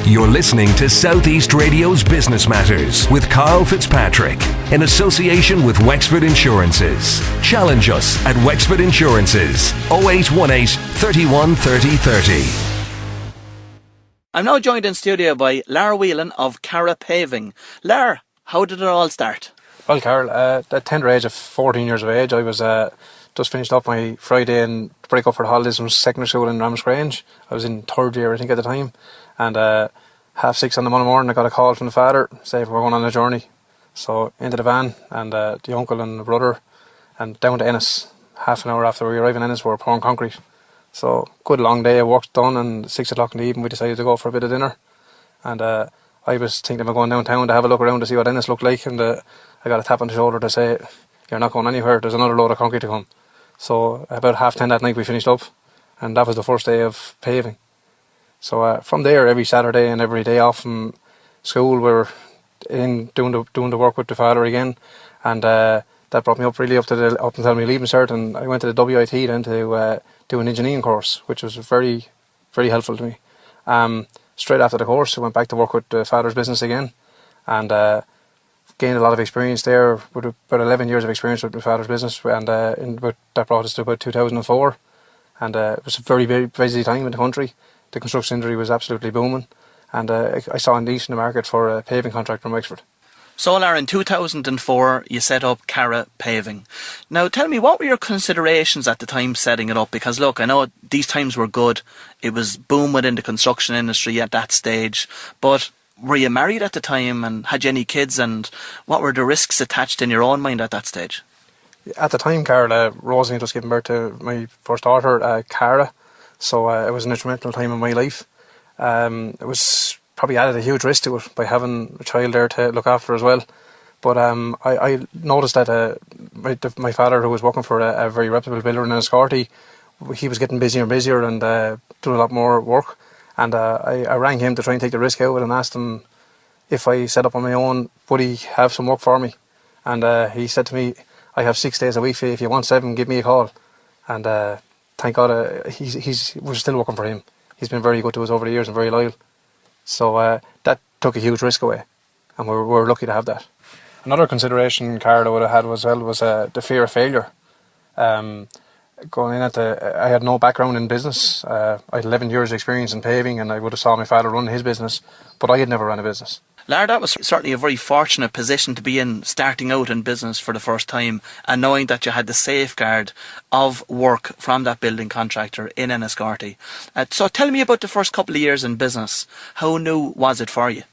You're listening to Southeast Radio's Business Matters with Karl Fitzpatrick in association with Wexford Insurances. Challenge us at Wexford Insurances 0818 31 30 30. I'm now joined in studio by Whelan of Carragh Paving. Lar, how did it all start? Well, Carl, at the tender age of 14 years of age, I was just finished up my Friday and break up for the holidays from secondary school in Ramsgrange. I was in third year, I think, at the time. And 6:30 on the Monday morning, I got a call from the father saying we're going on a journey. So into the van, and the uncle and the brother, and down to Ennis. Half an hour after we arrived in Ennis, we were pouring concrete. So good long day of work done, and 6 o'clock in the evening we decided to go for a bit of dinner. And I was thinking of going downtown to have a look around to see what Ennis looked like, and I got a tap on the shoulder to say, "You're not going anywhere, there's another load of concrete to come." So about 10:30 that night we finished up, and that was the first day of paving. So from there, every Saturday and every day off from school, we were in doing the work with the father again, and that brought me up really up until my leaving cert, and I went to the WIT then to do an engineering course, which was very, very helpful to me. Straight after the course, I went back to work with the father's business again, and gained a lot of experience there, with about 11 years of experience with my father's business, and that brought us to about 2004, and it was a very, very busy time in the country. The construction industry was absolutely booming, and I saw a niche in the market for a paving contractor in Wexford. So, Lar, in 2004, you set up Carragh Paving. Now, tell me, what were your considerations at the time setting it up? Because, look, I know these times were good. It was boom within the construction industry at that stage. But were you married at the time, and had you any kids? And what were the risks attached in your own mind at that stage? At the time, Carl, Rosie had just given birth to my first daughter, Carragh. So it was an instrumental time in my life. It was probably added a huge risk to it by having a child there to look after as well. But I noticed that my father, who was working for a very reputable builder in Enniscorthy, he was getting busier and busier and doing a lot more work. And I rang him to try and take the risk out of it and asked him if I set up on my own, would he have some work for me? And he said to me, "I have 6 days a week. If you want 7, give me a call." And thank God we're still working for him. He's been very good to us over the years and very loyal. So that took a huge risk away, and we're lucky to have that. Another consideration Carl I would have had was the fear of failure. Going in I had no background in business. I had 11 years experience in paving, and I would have saw my father run his business, but I had never run a business. Lar, that was certainly a very fortunate position to be in, starting out in business for the first time and knowing that you had the safeguard of work from that building contractor in Enniscorthy. So tell me about the first couple of years in business. How new was it for you?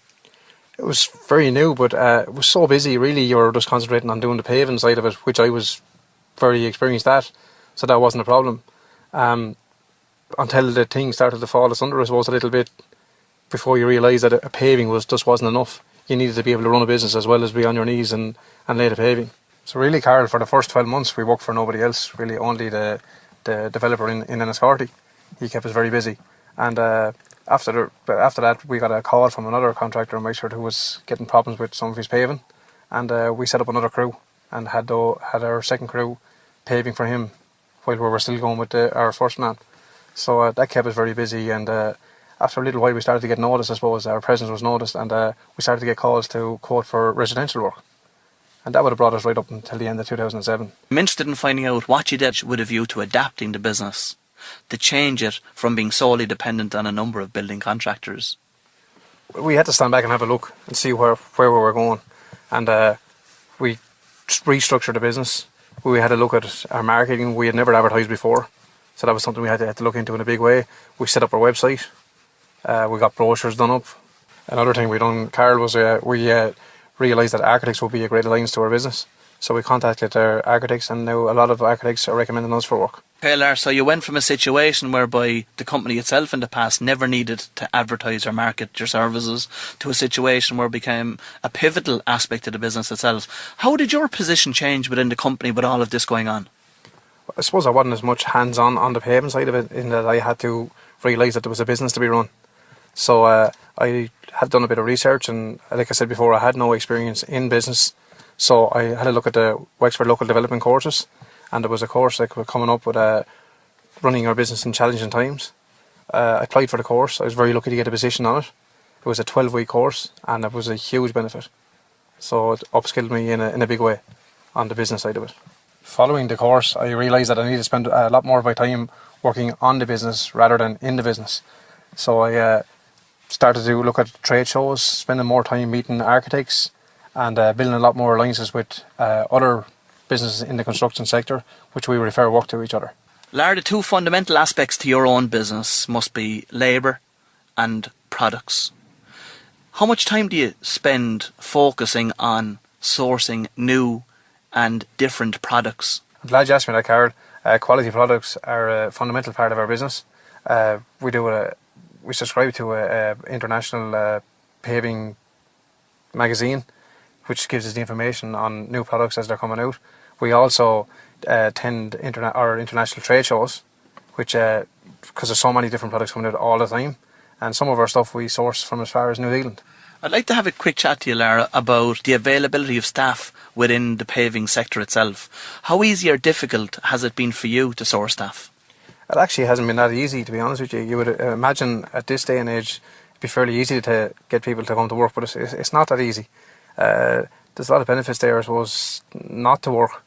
It was very new, but it was so busy, really. You were just concentrating on doing the paving side of it, which I was very experienced at, so that wasn't a problem. Until the thing started to fall asunder, I suppose, a little bit, before you realised that a paving just wasn't enough. You needed to be able to run a business as well as be on your knees and lay the paving. So really, Carl, for the first 12 months we worked for nobody else, really only the developer in Enniscorthy. He kept us very busy. And after that we got a call from another contractor in Wexford who was getting problems with some of his paving, and we set up another crew and had our second crew paving for him while we were still going with our first man. So that kept us very busy, and after a little while we started to get noticed. I suppose our presence was noticed, and we started to get calls to quote for residential work, and that would have brought us right up until the end of 2007. I'm interested in finding out what you did with a view to adapting the business, to change it from being solely dependent on a number of building contractors. We had to stand back and have a look and see where we were going, and we restructured the business. We had a look at our marketing. We had never advertised before, so that was something we had to look into in a big way. We set up our website. We got brochures done up. Another thing we done, Carl, was we realised that architects would be a great alliance to our business. So we contacted our architects, and now a lot of architects are recommending us for work. Okay, Lar, so you went from a situation whereby the company itself in the past never needed to advertise or market your services to a situation where it became a pivotal aspect of the business itself. How did your position change within the company with all of this going on? I suppose I wasn't as much hands-on on the paving side of it, in that I had to realise that there was a business to be run. So I have done a bit of research, and like I said before, I had no experience in business. So I had a look at the Wexford Local Development courses, and there was a course that was coming up with running our business in challenging times. I applied for the course. I was very lucky to get a position on it. was a 12-week course, and it was a huge benefit. So it upskilled me in a big way on the business side of it. Following the course, I realised that I needed to spend a lot more of my time working on the business rather than in the business. So I started to look at trade shows, spending more time meeting architects, and building a lot more alliances with other businesses in the construction sector, which we refer work to each other. Lar, the two fundamental aspects to your own business must be labour and products. How much time do you spend focusing on sourcing new and different products? I'm glad you asked me that, Carl. Quality products are a fundamental part of our business. We subscribe to an international paving magazine, which gives us the information on new products as they're coming out. We also attend international trade shows, which because there's so many different products coming out all the time, and some of our stuff we source from as far as New Zealand. I'd like to have a quick chat to you, Lara, about the availability of staff within the paving sector itself. How easy or difficult has it been for you to source staff? It actually hasn't been that easy, to be honest with you. You would imagine at this day and age it'd be fairly easy to get people to come to work, but it's not that easy. There's a lot of benefits there, I suppose, not to work.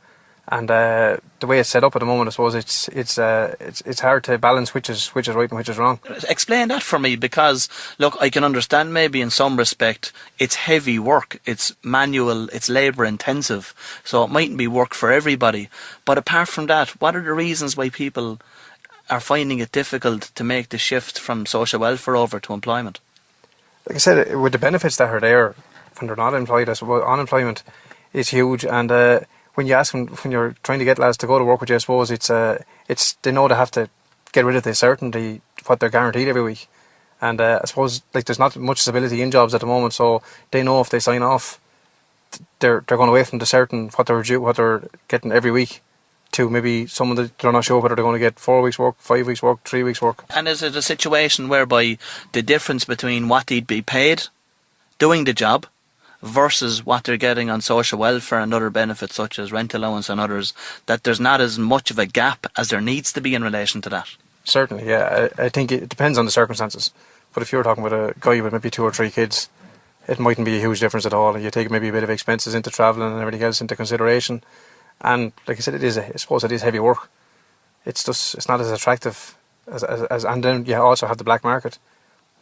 And the way it's set up at the moment, I suppose it's hard to balance which is right and which is wrong. Explain that for me, because look, I can understand maybe in some respect it's heavy work, it's manual, it's labour intensive, so it mightn't be work for everybody. But apart from that, what are the reasons why people are finding it difficult to make the shift from social welfare over to employment? Like I said, with the benefits that are there when they're not employed, I suppose unemployment is huge, and when you ask them, when you're trying to get lads to go to work with you, I suppose it's they know they have to get rid of the certainty what they're guaranteed every week, and I suppose like there's not much stability in jobs at the moment, so they know if they sign off, they're going away from the certain what they're getting every week to maybe someone that they're not sure whether they're going to get 4 weeks work, 5 weeks work, 3 weeks work. And is it a situation whereby the difference between what they'd be paid doing the job versus what they're getting on social welfare and other benefits such as rent allowance and others, that there's not as much of a gap as there needs to be in relation to that? Certainly, yeah. I think it depends on the circumstances. But if you're talking with a guy with maybe 2 or 3 kids, it mightn't be a huge difference at all. You take maybe a bit of expenses into travelling and everything else into consideration. And like I said, I suppose it is heavy work. It's not as attractive as and then you also have the black market,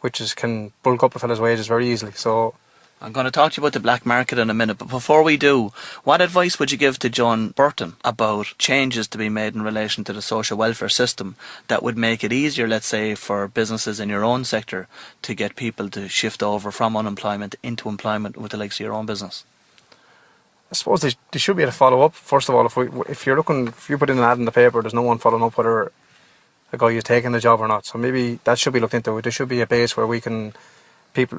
which can bulk up a fella's wages very easily. So I'm going to talk to you about the black market in a minute, but before we do, what advice would you give to John Burton about changes to be made in relation to the social welfare system that would make it easier, let's say, for businesses in your own sector to get people to shift over from unemployment into employment with the likes of your own business? I suppose they should be able to follow up. First of all, if you put in an ad in the paper, there's no one following up whether a guy is taking the job or not. So maybe that should be looked into. There should be a base where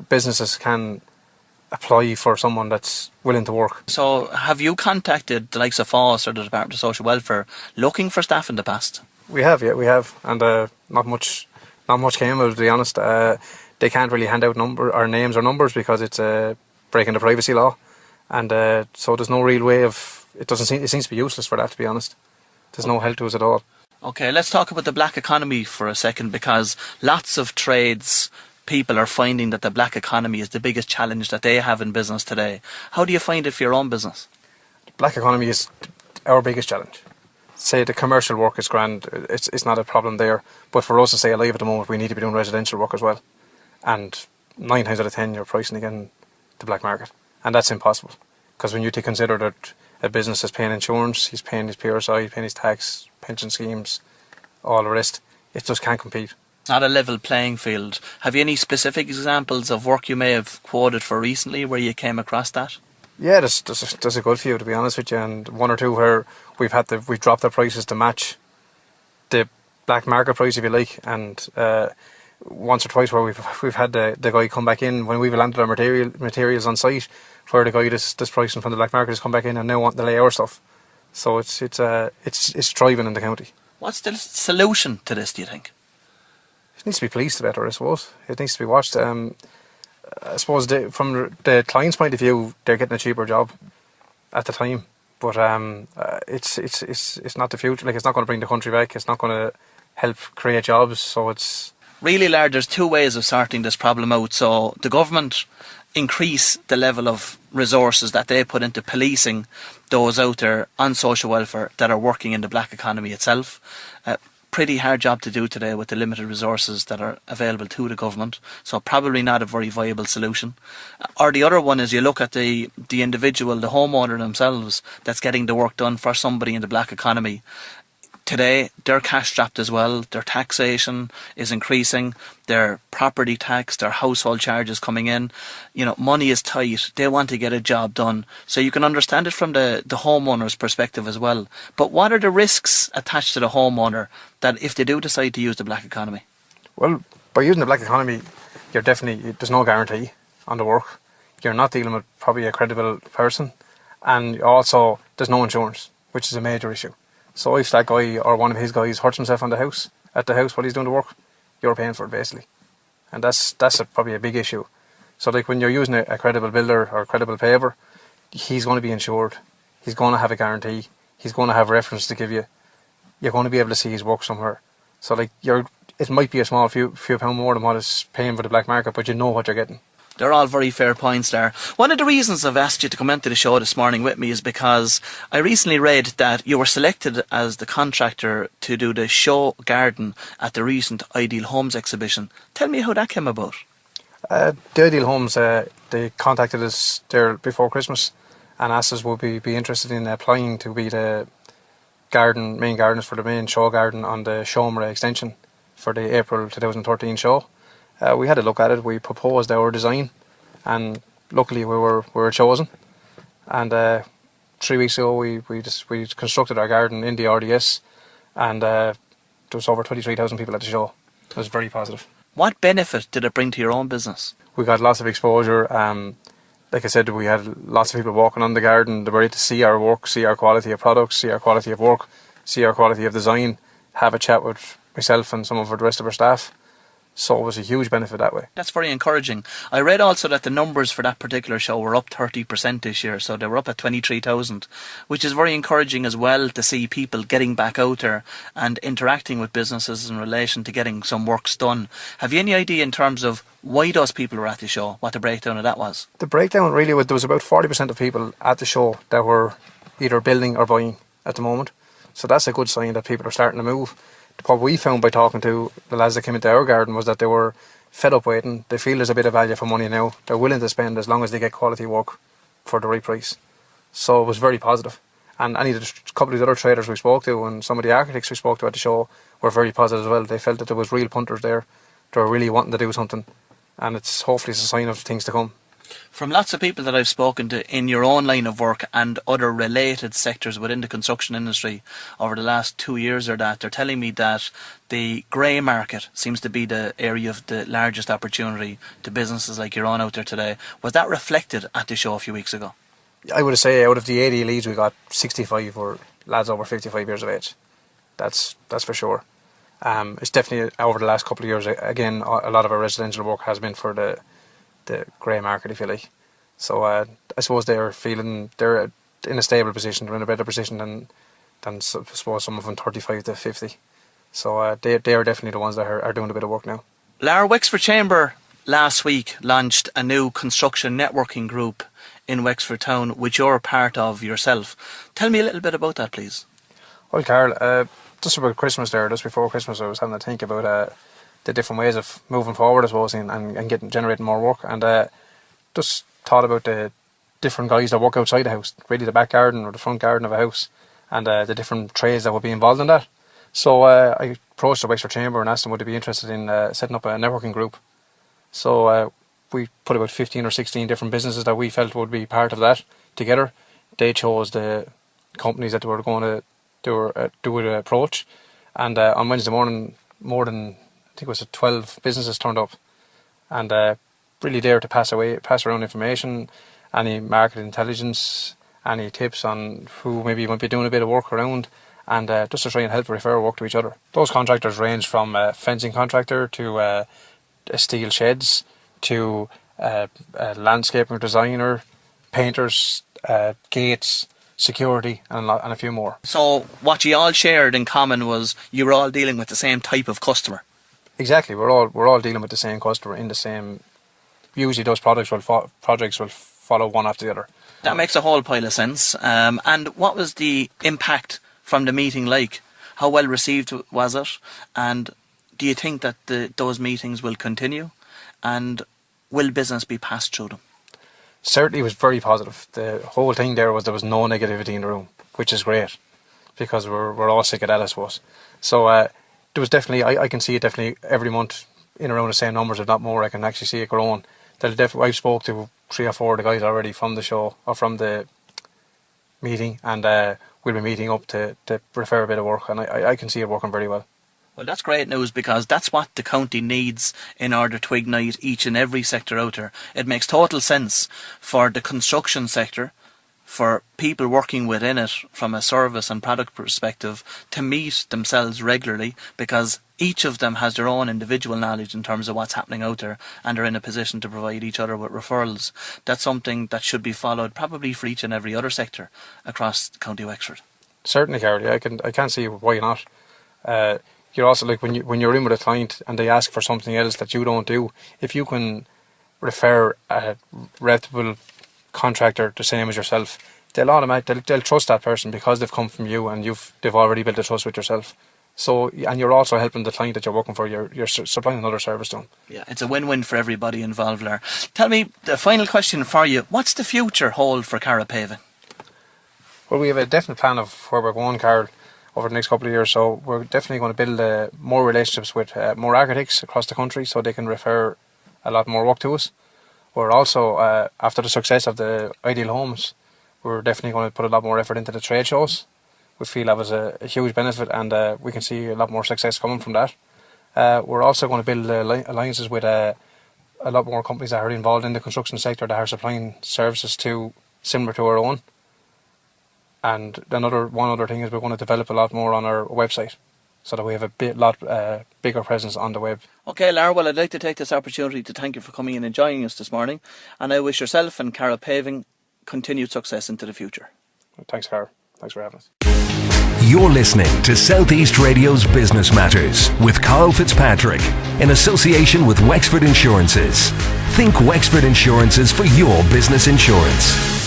businesses can apply for someone that's willing to work. So have you contacted the likes of FOS or the Department of Social Welfare looking for staff in the past? We have, and not much came out, to be honest. They can't really hand out names or numbers because it's breaking the privacy law, and so there's no real way of it. It seems to be useless for that, to be honest. There's no help to us at all. Okay, let's talk about the black economy for a second, because lots of trades people are finding that the black economy is the biggest challenge that they have in business today. How do you find it for your own business? The black economy is our biggest challenge. Say the commercial work is grand, it's not a problem there, but for us to stay alive at the moment we need to be doing residential work as well, and 9 times out of 10 you're pricing again the black market, and that's impossible, because when you consider that a business is paying insurance, he's paying his PRSI, he's paying his tax, pension schemes, all the rest, it just can't compete. Not a level playing field. Have you any specific examples of work you may have quoted for recently where you came across that? Yeah, there's a good few, to be honest with you, and 1 or 2 where we've dropped the prices to match the black market price, if you like, and once or twice where we've had the guy come back in when we've landed our materials on site, where the guy that's pricing from the black market has come back in and now want to lay our stuff. So it's thriving in the county. What's the solution to this, do you think? It needs to be policed better, I suppose. It needs to be watched. I suppose from the client's point of view, they're getting a cheaper job at the time, but it's not the future. Like, it's not going to bring the country back. It's not going to help create jobs. So it's Really, Laird, there's two ways of sorting this problem out. So the government increase the level of resources that they put into policing those out there on social welfare that are working in the black economy itself. Pretty hard job to do today with the limited resources that are available to the government, so probably not a very viable solution. Or the other one is you look at the individual, the homeowner themselves, that's getting the work done for somebody in the black economy. Today, they're cash strapped as well. Their taxation is increasing. Their property tax, their household charges coming in. You know, money is tight. They want to get a job done. So you can understand it from the homeowner's perspective as well. But what are the risks attached to the homeowner that if they do decide to use the black economy? Well, by using the black economy, there's no guarantee on the work. You're not dealing with probably a credible person. And also, there's no insurance, which is a major issue. So if that guy or one of his guys hurts himself at the house while he's doing the work, you're paying for it basically. And that's probably a big issue. So like when you're using a credible builder or a credible paver, he's going to be insured. He's going to have a guarantee. He's going to have a reference to give you. You're going to be able to see his work somewhere. So like it might be a small few pound more than what it's paying for the black market, but you know what you're getting. They're all very fair points there. One of the reasons I've asked you to come into the show this morning with me is because I recently read that you were selected as the contractor to do the show garden at the recent Ideal Homes exhibition. Tell me how that came about. The Ideal Homes, they contacted us there before Christmas and asked us would we be interested in applying to be the main gardeners for the main show garden on the Shomra extension for the April 2013 show. We had a look at it. We proposed our design, and luckily we were chosen. And 3 weeks ago, we constructed our garden in the RDS, and there was over 23,000 people at the show. It was very positive. What benefit did it bring to your own business? We got lots of exposure. Like I said, we had lots of people walking on the garden. They were able to see our work, see our quality of products, see our quality of work, see our quality of design, have a chat with myself and some of the rest of our staff. So it was a huge benefit that way. That's very encouraging. I read also that the numbers for that particular show were up 30% this year, so they were up at 23,000, which is very encouraging as well to see people getting back out there and interacting with businesses in relation to getting some works done. Have you any idea in terms of why those people were at the show, what the breakdown of that was? The breakdown really was there was about 40% of people at the show that were either building or buying at the moment. So that's a good sign that people are starting to move. What we found by talking to the lads that came into our garden was that they were fed up waiting. They feel there's a bit of value for money now. They're willing to spend as long as they get quality work for the right price. So it was very positive. And a couple of the other traders we spoke to and some of the architects we spoke to at the show were very positive as well. They felt that there was real punters there. They were really wanting to do something. And hopefully it's a sign of things to come. From lots of people that I've spoken to in your own line of work and other related sectors within the construction industry over the last 2 years or that, they're telling me that the grey market seems to be the area of the largest opportunity to businesses like your own out there today. Was that reflected at the show a few weeks ago? I would say out of the 80 leads we got, 65 were lads over 55 years of age. That's for sure. It's definitely over the last couple of years, again, a lot of our residential work has been for the grey market, if you like. So I suppose they're in a stable position, they're in a better position than I suppose some of them 35 to 50. So they are definitely the ones that are doing a bit of work now. Lara, Wexford Chamber last week launched a new construction networking group in Wexford Town, which you're part of yourself. Tell me a little bit about that, please. Well, Carl, just before Christmas, I was having to think about the different ways of moving forward, I suppose, and generating more work. And just thought about the different guys that work outside the house, really the back garden or the front garden of a house, and the different trades that would be involved in that. So I approached the Wexford Chamber and asked them would they be interested in setting up a networking group. So we put about 15 or 16 different businesses that we felt would be part of that together. They chose the companies that they were going to do an approach. And on Wednesday morning, more than, I think it was 12 businesses turned up. And really there to pass around information, any market intelligence, any tips on who maybe might be doing a bit of work around, and just to try and help refer work to each other. Those contractors range from a fencing contractor to steel sheds to a landscaping designer, painters, gates, security, and a few more. So what you all shared in common was you were all dealing with the same type of customer. Exactly. We're all dealing with the same customer in the same. Usually, those projects will follow one after the other. That makes a whole pile of sense. And what was the impact from the meeting like? How well received was it? And do you think that those meetings will continue? And will business be passed through them? Certainly, it was very positive. The whole thing there was no negativity in the room, which is great, because we're all sick of that, I suppose. So there was definitely, I can see it definitely every month in around the same numbers, if not more. I can actually see it growing. I've spoke to 3 or 4 of the guys already from the show or from the meeting, and we'll be meeting up to refer a bit of work, and I can see it working very well. Well, that's great news, because that's what the county needs in order to ignite each and every sector out there. It makes total sense for the construction sector, for people working within it from a service and product perspective, to meet themselves regularly, because each of them has their own individual knowledge in terms of what's happening out there, and are in a position to provide each other with referrals. That's something that should be followed probably for each and every other sector across County Wexford. Certainly, Carragh. Yeah, I can't see why not. You're also, like, when you're in with a client and they ask for something else that you don't do, if you can refer a reputable contractor the same as yourself, they'll trust that person, because they've come from you and they've already built a trust with yourself. So, and you're also helping the client that you're working for. You're supplying another service to them. Yeah, it's a win-win for everybody involved there. Tell me, the final question for you: what's the future hold for Carragh Paving? Well, we have a definite plan of where we're going, Carl, over the next couple of years. So we're definitely going to build more relationships with more architects across the country, so they can refer a lot more work to us. We're also, after the success of the Ideal Homes, we're definitely going to put a lot more effort into the trade shows. We feel that was a huge benefit, and we can see a lot more success coming from that. We're also going to build alliances with a lot more companies that are involved in the construction sector, that are supplying services similar to our own. And one other thing is we're going to develop a lot more on our website, so that we have a lot bigger presence on the web. Okay, Lara, well, I'd like to take this opportunity to thank you for coming in and joining us this morning, and I wish yourself and Carragh Paving continued success into the future. Thanks, Carl. Thanks for having us. You're listening to South East Radio's Business Matters with Karl Fitzpatrick, in association with Wexford Insurances. Think Wexford Insurances for your business insurance.